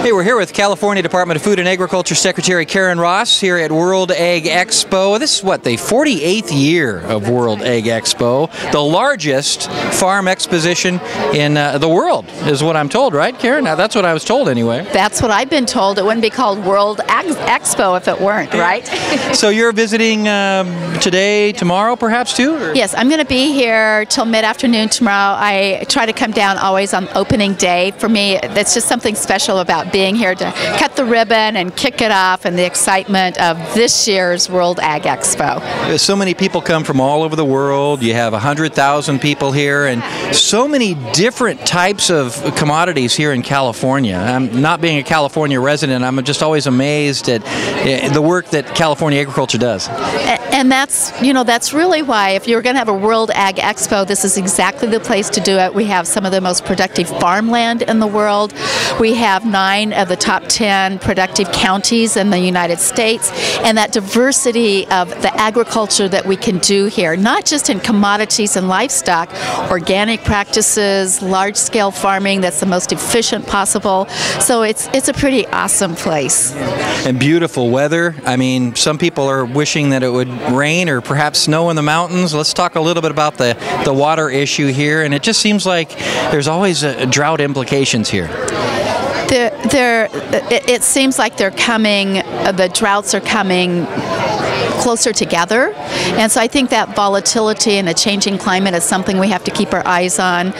Hey, we're here with California Department of Food and Agriculture Secretary Karen Ross here at World Ag Expo. This is what, the 48th year of World Ag Expo, the largest farm exposition in the world, is what I'm told, right, Karen? Now, that's what I was told anyway. That's what I've been told. It wouldn't be called World Ag Expo if it weren't, right? So you're visiting today, tomorrow, perhaps, too? Or? Yes, I'm going to be here till mid-afternoon tomorrow. I try to come down always on opening day. For me, that's just something special about being here to cut the ribbon and kick it off, and the excitement of this year's World Ag Expo. So many people come from all over the world. You have 100,000 people here, and so many different types of commodities here in California. I'm not being a California resident, I'm just always amazed at the work that California agriculture does. And that's really why, if you're going to have a World Ag Expo, this is exactly the place to do it. We have some of the most productive farmland in the world. We have 9 of the top 10 productive counties in the United States, and that diversity of the agriculture that we can do here, not just in commodities and livestock, organic practices, large-scale farming that's the most efficient possible. So it's a pretty awesome place. And beautiful weather. I mean, some people are wishing that it would rain or perhaps snow in the mountains. Let's talk a little bit about the water issue here, and it just seems like there's always drought implications here. It seems like they're coming, the droughts are coming closer together, and so I think that volatility and a changing climate is something we have to keep our eyes on.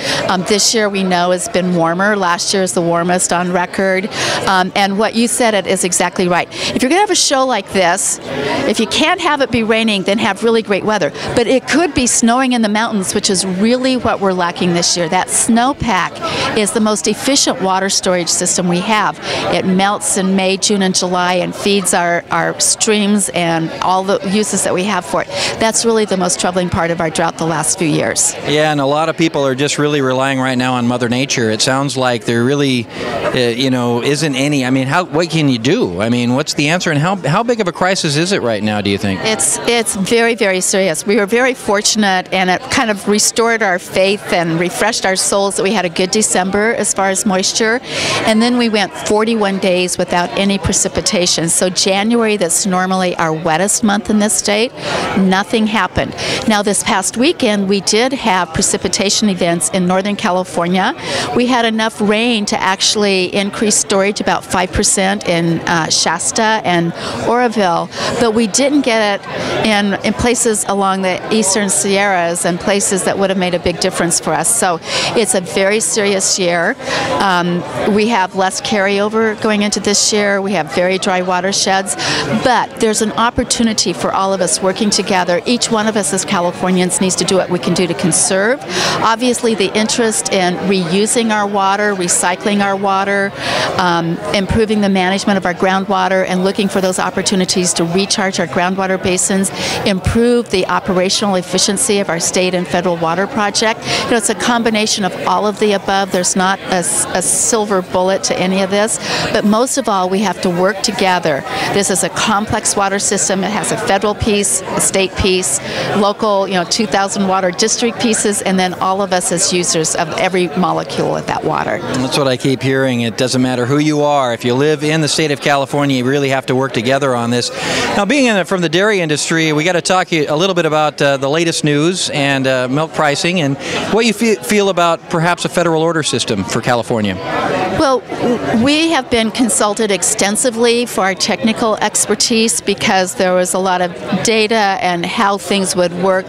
This year we know has been warmer. Last year is the warmest on record, and what you said it is exactly right. If you're going to have a show like this, if you can't have it be raining, then have really great weather. But it could be snowing in the mountains, which is really what we're lacking this year. That snowpack is the most efficient water storage system we have. It melts in May, June, and July and feeds our streams and all the uses that we have for it. That's really the most troubling part of our drought the last few years. Yeah, and a lot of people are just really relying right now on Mother Nature. It sounds like there really, isn't any. I mean, what can you do? I mean, what's the answer, and how big of a crisis is it right now, do you think? It's very, very serious. We were very fortunate, and it kind of restored our faith and refreshed our souls that we had a good December as far as moisture, and then we went 41 days without any precipitation. So January, that's normally our wettest month in this state, nothing happened. Now this past weekend we did have precipitation events in Northern California. We had enough rain to actually increase storage about 5% in Shasta and Oroville, but we didn't get it in places along the eastern Sierras and places that would have made a big difference for us. So it's a very serious year. We have less carryover going into this year. We have very dry watersheds, but there's an opportunity for all of us working together. Each one of us as Californians needs to do what we can do to conserve. Obviously, the interest in reusing our water, recycling our water, improving the management of our groundwater, and looking for those opportunities to recharge our groundwater basins, improve the operational efficiency of our state and federal water project. It's a combination of all of the above. There's not a silver bullet to any of this, but most of all, we have to work together. This is a complex water system. It has a federal piece, a state piece, local, 2,000 water district pieces, and then all of us as users of every molecule of that water. That's what I keep hearing. It doesn't matter who you are. If you live in the state of California, you really have to work together on this. Now, being from the dairy industry, we got to talk a little bit about the latest news and milk pricing and what you feel about perhaps a federal order system for California. Well, we have been consulted extensively for our technical expertise because there was a lot of data and how things would work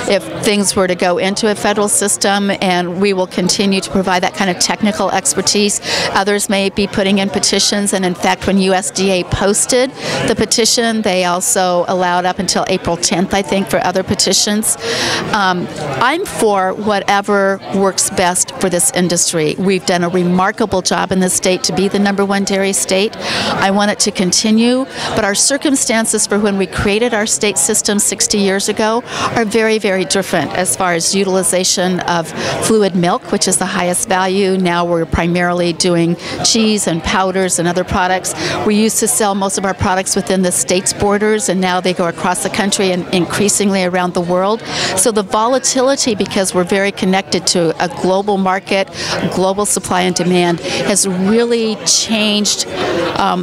if things were to go into a federal system, and we will continue to provide that kind of technical expertise. Others may be putting in petitions, and in fact, when USDA posted the petition, they also allowed up until April 10th, I think, for other petitions. I'm for whatever works best for this industry. We've done a remarkable job in this state to be the #1 dairy state. I want it to continue, but our circumstances for when we created our state system 60 years ago are very, very different as far as utilization of fluid milk, which is the highest value. Now we're primarily doing cheese and powders and other products. We used to sell most of our products within the state's borders, and now they go across the country and increasingly around the world. So the volatility, because we're very connected to a global market, global supply and demand, has really changed changed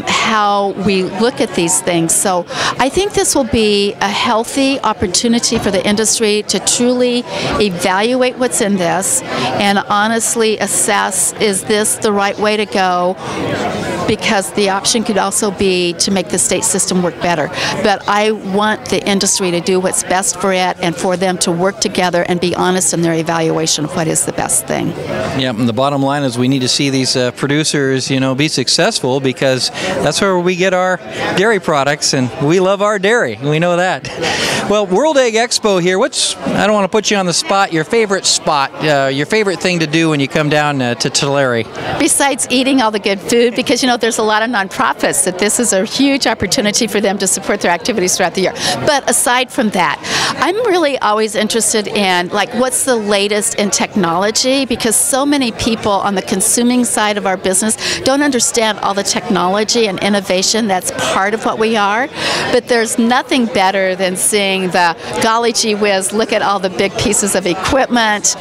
how we look at these things. So I think this will be a healthy opportunity for the industry to truly evaluate what's in this and honestly assess, is this the right way to go? Because the option could also be to make the state system work better. But I want the industry to do what's best for it and for them to work together and be honest in their evaluation of what is the best thing. Yeah, and the bottom line is we need to see these producers, be successful, because that's where we get our dairy products, and we love our dairy. We know that. Well, World Ag Expo here. I don't want to put you on the spot, your favorite thing to do when you come down to Tulare? Besides eating all the good food, because there's a lot of nonprofits that this is a huge opportunity for them to support their activities throughout the year. But aside from that, I'm really always interested in what's the latest in technology, because so many people on the consuming side of our business don't understand all the technology and innovation that's part of what we are. But there's nothing better than seeing the golly gee whiz, look at all the big pieces of equipment.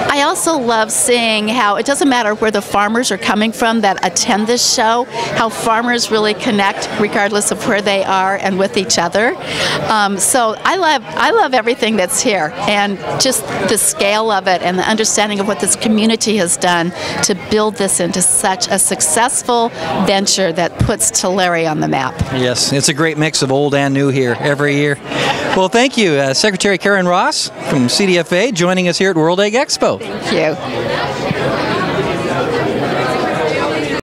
I also love seeing how it doesn't matter where the farmers are coming from that attend this show, how farmers really connect regardless of where they are and with each other. So I love everything that's here, and just the scale of it and the understanding of what this community has done to build this into such a successful venture that puts Tulare on the map. Yes, it's a great mix of old and new here every year. Well, thank you, Secretary Karen Ross from CDFA, joining us here at World Ag Expo. Thank you.